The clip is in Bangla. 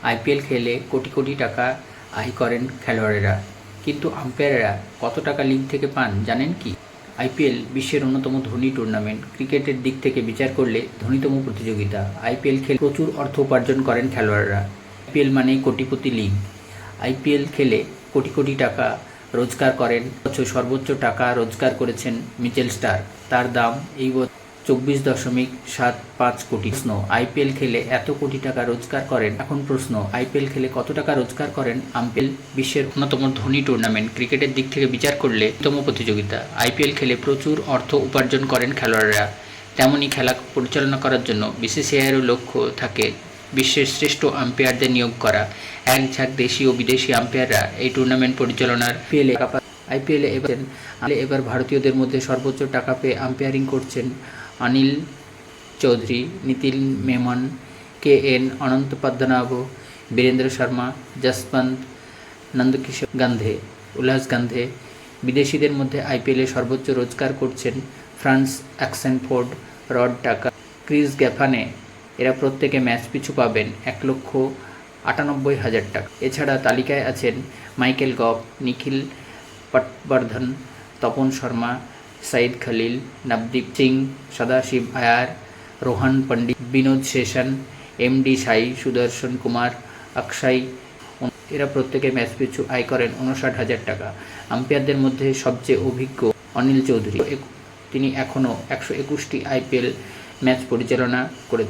আইপিএল খেলে কোটি কোটি টাকা আয় করেন খেলোয়াড়েরা, কিন্তু আম্পায়াররা কত টাকা লিগ থেকে পান জানেন কি? আইপিএল বিশ্বের অন্যতম ধনী টুর্নামেন্ট। ক্রিকেটের দিক থেকে বিচার করলে ধনীতম প্রতিযোগিতা। আইপিএল খেলে প্রচুর অর্থ উপার্জন করেন খেলোয়াড়রা। আইপিএল মানেই কোটিপতি লিগ। আইপিএল খেলে কোটি কোটি টাকা রোজগার করেন। সর্বোচ্চ টাকা রোজগার করেছেন মিচেল স্টার্ক। তার দাম এই বছর 24.75 কোটি। প্রশ্ন, আইপিএল খেলে এত কোটি টাকা রোজগার করেন। এখন প্রশ্ন, আইপিএল খেলে কত টাকা রোজগার করেন আইপিএল? বিশ্বের অন্যতম ধনী টুর্নামেন্ট। ক্রিকেটের দিক থেকে বিচার করলে তম প্রতিযোগিতা। আইপিএল খেলে প্রচুর অর্থ উপার্জন করেন খেলোয়াড়রা। তেমনই খেলা পরিচালনা করার জন্য বিসিসিআইয়েরও লক্ষ্য থাকে বিশ্বের শ্রেষ্ঠ আম্পায়ারদের নিয়োগ করা। এক ঝাঁক দেশি ও বিদেশি আম্পায়াররা এই টুর্নামেন্ট পরিচালনার আইপিএলে এবার ভারতীয়দের মধ্যে সর্বোচ্চ টাকা পেয়ে আম্পায়ারিং করছেন অনিল চৌধুরী, নিতিন মেনন, KN অনন্ত পদ্মনাভ, বীরেন্দ্র শর্মা, যশবন্ত, নন্দকিশোর গান্ধে, উল্লাস গান্ধে। বিদেশিদের মধ্যে আইপিএলে সর্বোচ্চ রোজগার করছেন ফ্রান্স অ্যাক্সেনফোর্ড, রড টাকা, ক্রিস গ্যাফানে। এরা প্রত্যেকে ম্যাচ পিছু পাবেন 1,98,000 টাকা। এছাড়া তালিকায় আছেন মাইকেল গভ, নিখিল পটবর্ধন, তপন শর্মা, সাইদ খলিল, নবদীপ সিং, সদাশিব আয়ার, রোহন পণ্ডিত, বিনোদ শেষন, MD সাই, সুদর্শন কুমার, অক্ষয়। এরা প্রত্যেকে ম্যাচ পিছু আয় করেন 59,000 টাকা। আম্পায়ারদের মধ্যে সবচেয়ে অভিজ্ঞ অনিল চৌধুরী। তিনি এখনও 121টি আইপিএল ম্যাচ পরিচালনা করেছেন।